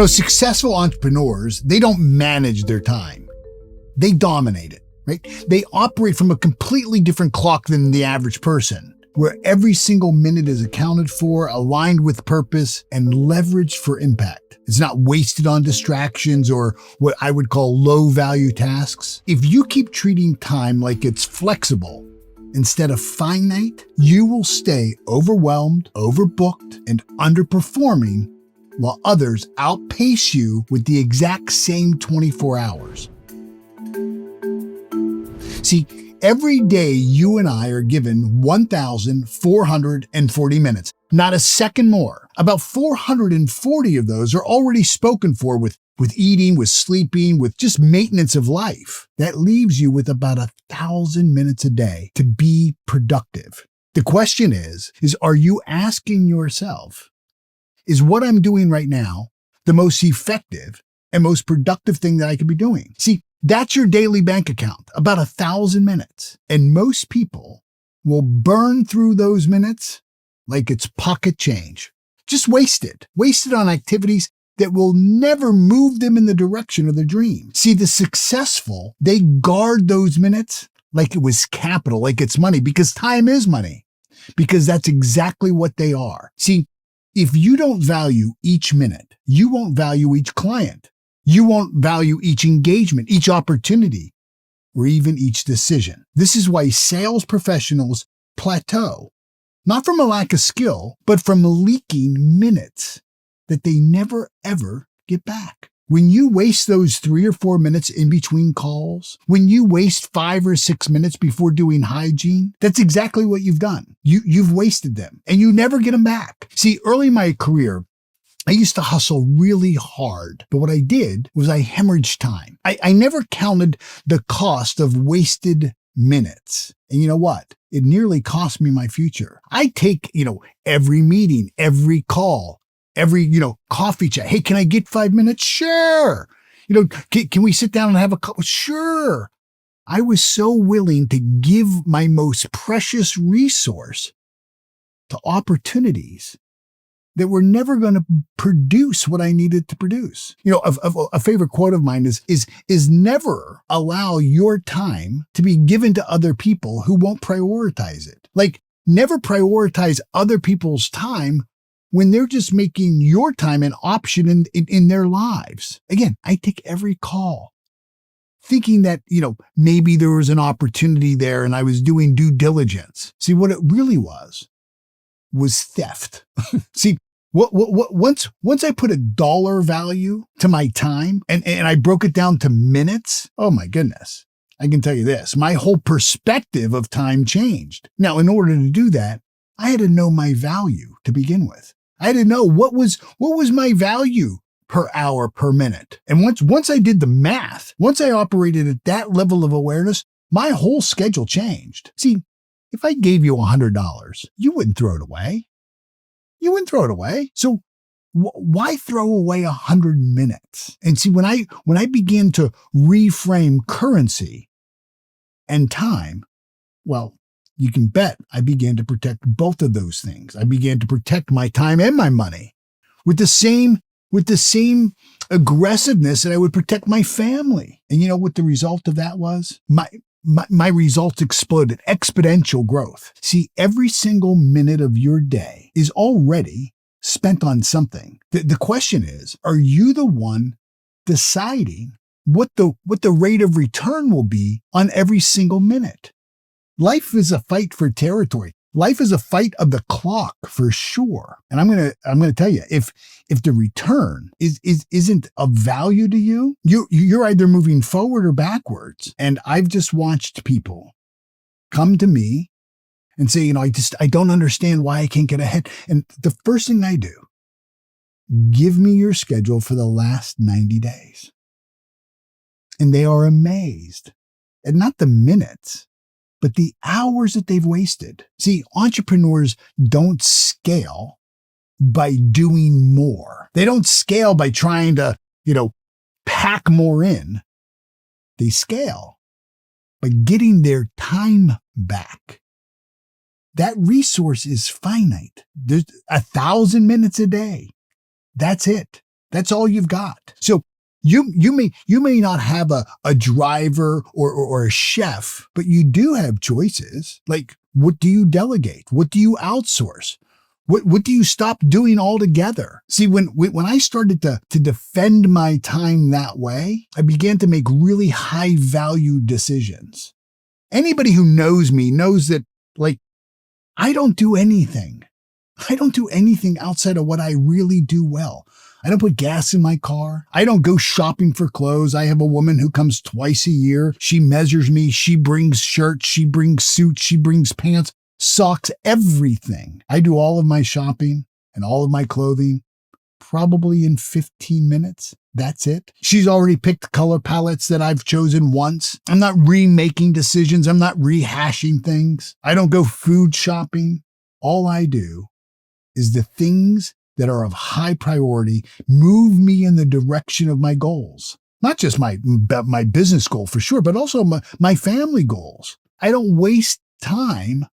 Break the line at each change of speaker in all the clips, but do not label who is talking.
Successful entrepreneurs, they don't manage their time. They dominate it, right? They operate from a completely different clock than the average person, where every single minute is accounted for, aligned with purpose, and leveraged for impact. It's not wasted on distractions or what I would call low-value tasks. If you keep treating time like it's flexible instead of finite, you will stay overwhelmed, overbooked, and underperforming while others outpace you with the exact same 24 hours. See, every day you and I are given 1,440 minutes, not a second more. About 440 of those are already spoken for with eating, with sleeping, with just maintenance of life. That leaves you with about 1,000 minutes a day to be productive. The question is are you asking yourself, is what I'm doing right now the most effective and most productive thing that I could be doing? See, that's your daily bank account, about 1,000 minutes. And most people will burn through those minutes like it's pocket change. Just waste it on activities that will never move them in the direction of their dream. See, the successful, they guard those minutes like it was capital, like it's money, because time is money, because that's exactly what they are. See, if you don't value each minute, you won't value each client. You won't value each engagement, each opportunity, or even each decision. This is why sales professionals plateau, not from a lack of skill, but from leaking minutes that they never, ever get back. When you waste those 3 or 4 minutes in between calls, when you waste 5 or 6 minutes before doing hygiene, that's exactly what you've done. You've wasted them, and you never get them back. See, early in my career, I used to hustle really hard, but what I did was I hemorrhaged time. I never counted the cost of wasted minutes. And you know what? It nearly cost me my future. I take, every meeting, every call, every, coffee chat. Hey, can I get 5 minutes? Sure. Can we sit down and have a cup? Sure. I was so willing to give my most precious resource to opportunities that were never going to produce what I needed to produce. A favorite quote of mine is never allow your time to be given to other people who won't prioritize it. Like, never prioritize other people's time when they're just making your time an option in their lives. Again, I take every call thinking that, maybe there was an opportunity there and I was doing due diligence. See, what it really was theft. See, once I put a dollar value to my time and I broke it down to minutes, oh my goodness, I can tell you this, my whole perspective of time changed. Now, in order to do that, I had to know my value to begin with. I had to know what was my value per hour, per minute. And once I did the math, once I operated at that level of awareness, my whole schedule changed. See, if I gave you $100, you wouldn't throw it away. You wouldn't throw it away. So why throw away 100 minutes? And see, when I began to reframe currency and time, well, you can bet I began to protect both of those things. I began to protect my time and my money with the same aggressiveness that I would protect my family. And you know what the result of that was? My results exploded, exponential growth. See, every single minute of your day is already spent on something. The question is, are you the one deciding what the rate of return will be on every single minute? Life is a fight for territory. Life is a fight of the clock for sure. And I'm gonna tell you, if the return isn't of value to you, you're either moving forward or backwards. And I've just watched people come to me and say, I don't understand why I can't get ahead. And the first thing I do, give me your schedule for the last 90 days. And they are amazed. And not the minutes, but the hours that they've wasted. See, entrepreneurs don't scale by doing more. They don't scale by trying to, pack more in. They scale by getting their time back. That resource is finite. There's 1,000 minutes a day. That's it. That's all you've got. So you may not have a driver or a chef, but you do have choices. Like, what do you delegate? What do you outsource? What do you stop doing altogether? See, when I started to defend my time that way, I began to make really high value decisions. Anybody who knows me knows that, like, I don't do anything. I don't do anything outside of what I really do well. I don't put gas in my car. I don't go shopping for clothes. I have a woman who comes twice a year. She measures me. She brings shirts. She brings suits. She brings pants, socks, everything. I do all of my shopping and all of my clothing probably in 15 minutes. That's it. She's already picked color palettes that I've chosen once. I'm not remaking decisions. I'm not rehashing things. I don't go food shopping. All I do is the things that are of high priority move me in the direction of my goals. Not just my business goal for sure, but also my family goals. I don't waste time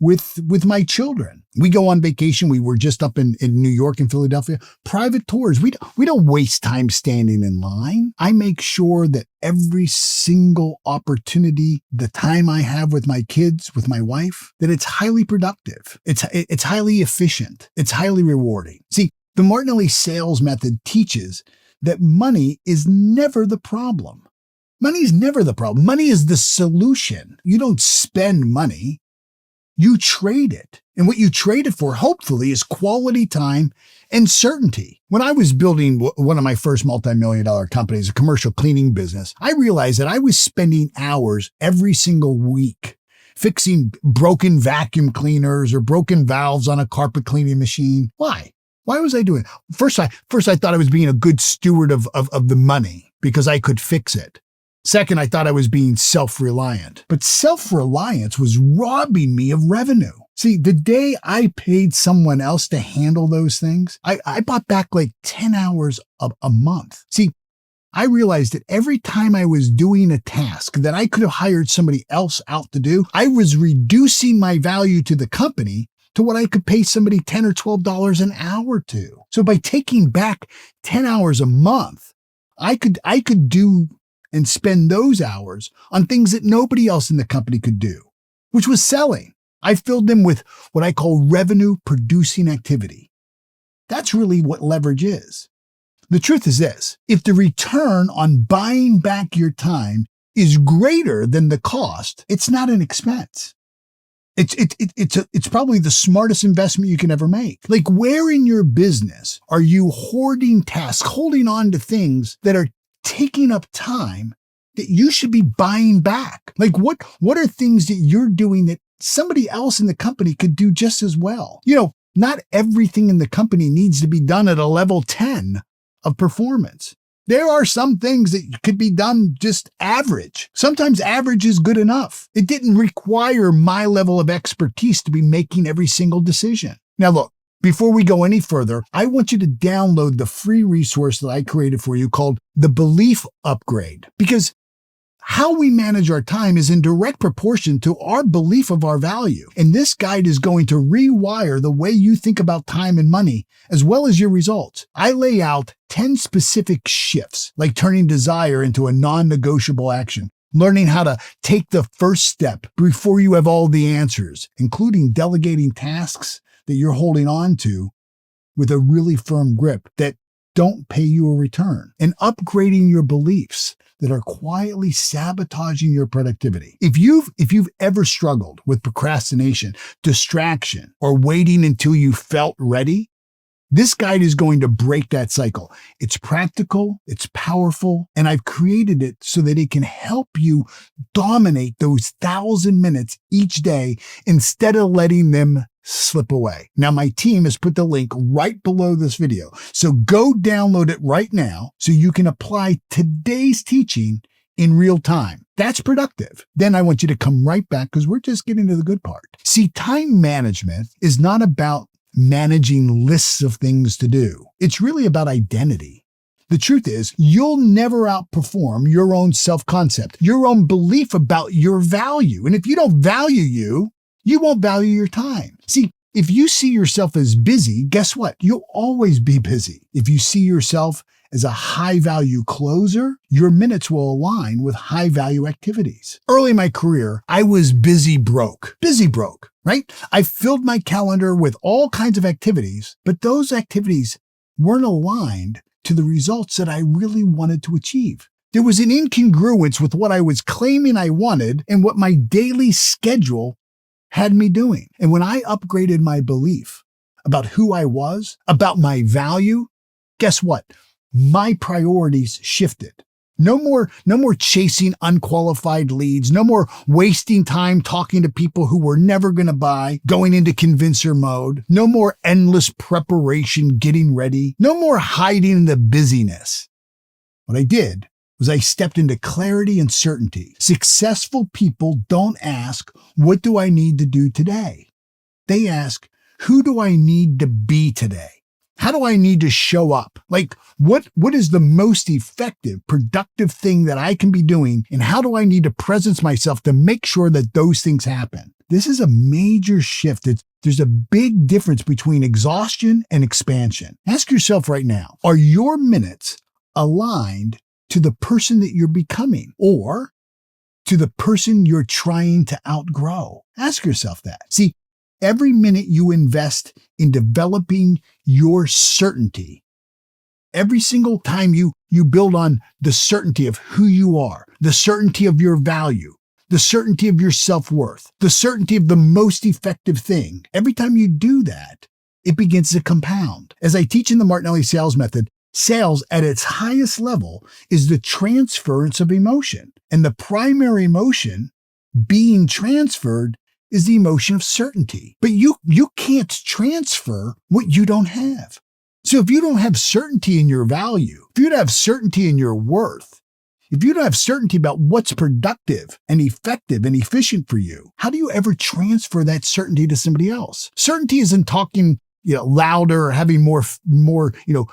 with my children. We go on vacation. We were just up in New York and Philadelphia. Private tours. We don't waste time standing in line. I make sure that every single opportunity, the time I have with my kids, with my wife, that it's highly productive. It's highly efficient. It's highly rewarding. See, the Martinelli sales method teaches that money is never the problem. Money is never the problem. Money is the solution. You don't spend money. You trade it. And what you trade it for, hopefully, is quality time and certainty. When I was building one of my first multi-million-dollar companies, a commercial cleaning business, I realized that I was spending hours every single week fixing broken vacuum cleaners or broken valves on a carpet cleaning machine. Why? Why was I doing it? First, I thought I was being a good steward of the money because I could fix it. Second, I thought I was being self-reliant. But self-reliance was robbing me of revenue. See, the day I paid someone else to handle those things, I bought back like 10 hours a month. See, I realized that every time I was doing a task that I could have hired somebody else out to do, I was reducing my value to the company to what I could pay somebody $10 or $12 an hour to. So by taking back 10 hours a month, I could do and spend those hours on things that nobody else in the company could do, which was selling. I filled them with what I call revenue producing activity. That's really what leverage is. The truth is this: if the return on buying back your time is greater than the cost, it's not an expense. It's probably the smartest investment you can ever make. Like, where in your business are you hoarding tasks, holding on to things that are taking up time that you should be buying back? Like, what are things that you're doing that somebody else in the company could do just as well? You know, not everything in the company needs to be done at a level 10 of performance. There are some things that could be done just average. Sometimes average is good enough. It didn't require my level of expertise to be making every single decision. Now look, before we go any further, I want you to download the free resource that I created for you called The Belief Upgrade, because how we manage our time is in direct proportion to our belief of our value. And this guide is going to rewire the way you think about time and money, as well as your results. I lay out 10 specific shifts, like turning desire into a non-negotiable action, learning how to take the first step before you have all the answers, including delegating tasks that you're holding on to with a really firm grip that don't pay you a return, and upgrading your beliefs that are quietly sabotaging your productivity. If you've ever struggled with procrastination, distraction, or waiting until you felt ready, this guide is going to break that cycle. It's practical, it's powerful, and I've created it so that it can help you dominate those 1,000 minutes each day instead of letting them slip away. Now, my team has put the link right below this video, so go download it right now so you can apply today's teaching in real time. That's productive. Then I want you to come right back because we're just getting to the good part. See, time management is not about managing lists of things to do. It's really about identity. The truth is, you'll never outperform your own self-concept, your own belief about your value. And if you don't value you, you won't value your time. See, If you see yourself as busy, guess what? You'll always be busy. If you see yourself as a high-value closer, your minutes will align with high-value activities. Early in my career, I was busy broke, right? I filled my calendar with all kinds of activities, but those activities weren't aligned to the results that I really wanted to achieve. There was an incongruence with what I was claiming I wanted and what my daily schedule had me doing. And when I upgraded my belief about who I was, about my value, guess what? My priorities shifted. No more chasing unqualified leads. No more wasting time talking to people who were never going to buy, going into convincer mode. No more endless preparation, getting ready. No more hiding in the busyness. What I did was I stepped into clarity and certainty. Successful people don't ask, what do I need to do today? They ask, who do I need to be today? How do I need to show up? Like, what is the most effective, productive thing that I can be doing? And how do I need to presence myself to make sure that those things happen? This is a major shift. There's a big difference between exhaustion and expansion. Ask yourself right now, are your minutes aligned to the person that you're becoming or to the person you're trying to outgrow? Ask yourself that. See, every minute you invest in developing your certainty, every single time you build on the certainty of who you are, the certainty of your value, the certainty of your self-worth, the certainty of the most effective thing, every time you do that, it begins to compound. As I teach in the Martinelli sales method, sales at its highest level is the transference of emotion. And the primary emotion being transferred is the emotion of certainty. But you can't transfer what you don't have. So if you don't have certainty in your value, if you don't have certainty in your worth, if you don't have certainty about what's productive and effective and efficient for you, how do you ever transfer that certainty to somebody else? Certainty isn't talking louder or having more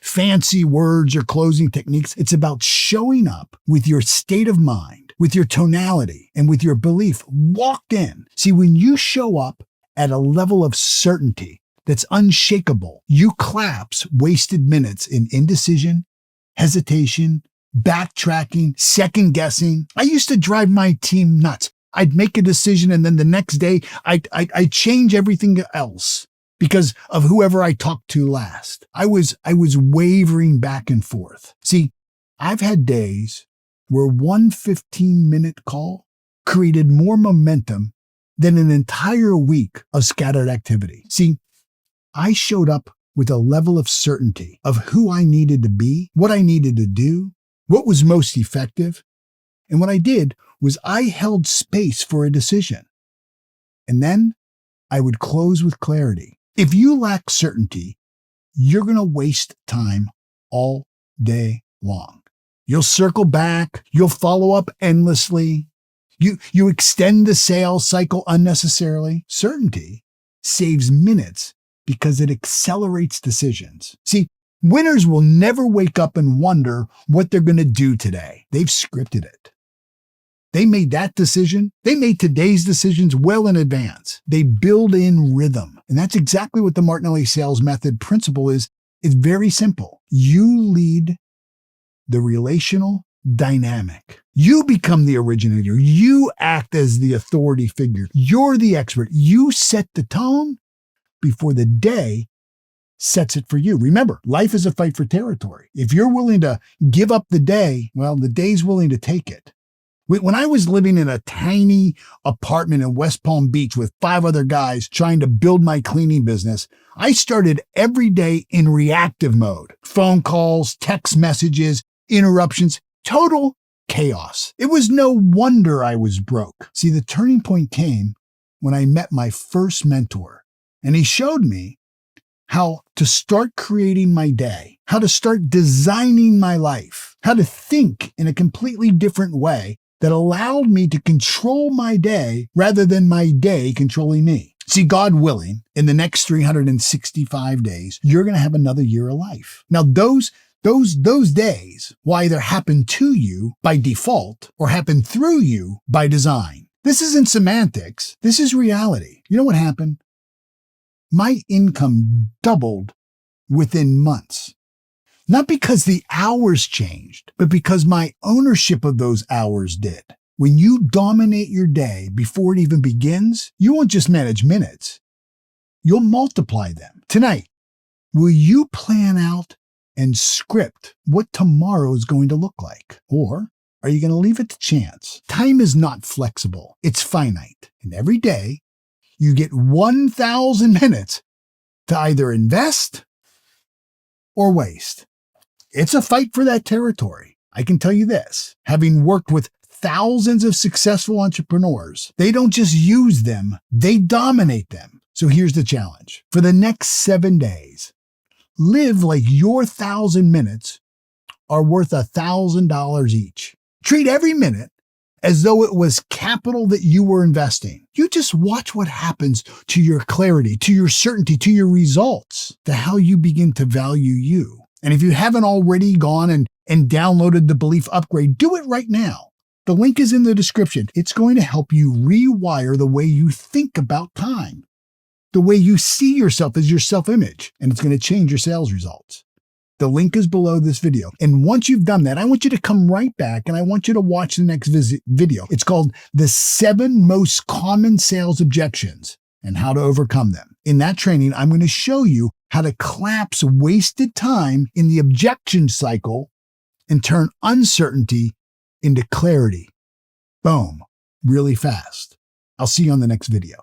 fancy words or closing techniques. It's about showing up with your state of mind, with your tonality, and with your belief locked in. See, when you show up at a level of certainty that's unshakable, you collapse wasted minutes in indecision, hesitation, backtracking, second guessing. I used to drive my team nuts. I'd make a decision and then the next day I'd change everything else because of whoever I talked to last. I was wavering back and forth. See, I've had days where one 15-minute call created more momentum than an entire week of scattered activity. See, I showed up with a level of certainty of who I needed to be, what I needed to do, what was most effective. And what I did was I held space for a decision. And then I would close with clarity. If you lack certainty, you're going to waste time all day long. You'll circle back. You'll follow up endlessly. You extend the sales cycle unnecessarily. Certainty saves minutes because it accelerates decisions. See, winners will never wake up and wonder what they're going to do today. They've scripted it. They made that decision. They made today's decisions well in advance. They build in rhythm. And that's exactly what the Martinelli sales method principle is. It's very simple. You lead the relational dynamic. You become the originator. You act as the authority figure. You're the expert. You set the tone before the day sets it for you. Remember, life is a fight for territory. If you're willing to give up the day, well, the day's willing to take it. When I was living in a tiny apartment in West Palm Beach with 5 other guys trying to build my cleaning business, I started every day in reactive mode. Phone calls, text messages, interruptions, total chaos. It was no wonder I was broke. See, the turning point came when I met my first mentor, and he showed me how to start creating my day, how to start designing my life, how to think in a completely different way that allowed me to control my day rather than my day controlling me. See, God willing, in the next 365 days, you're going to have another year of life. Now, those days will either happen to you by default or happen through you by design. This isn't semantics. This is reality. You know what happened? my income doubled within months. Not because the hours changed, but because my ownership of those hours did. When you dominate your day before it even begins, you won't just manage minutes. You'll multiply them. Tonight, will you plan out and script what tomorrow is going to look like? Or are you going to leave it to chance? Time is not flexible. It's finite. And every day, you get 1,000 minutes to either invest or waste. It's a fight for that territory. I can tell you this, having worked with thousands of successful entrepreneurs, they don't just use them, they dominate them. So here's the challenge. For the next 7 days, live like your 1,000 minutes are worth $1,000 each. Treat every minute as though it was capital that you were investing. You just watch what happens to your clarity, to your certainty, to your results, to how you begin to value you. And if you haven't already gone and downloaded the Belief Upgrade, do it right now. The link is in the description. It's going to help you rewire the way you think about time, the way you see yourself as your self-image, and it's going to change your sales results. The link is below this video. And once you've done that, I want you to come right back and I want you to watch the next video. It's called The 7 Most Common Sales Objections and How to Overcome Them. In that training, I'm going to show you how to collapse wasted time in the objection cycle and turn uncertainty into clarity. Boom, really fast. I'll see you on the next video.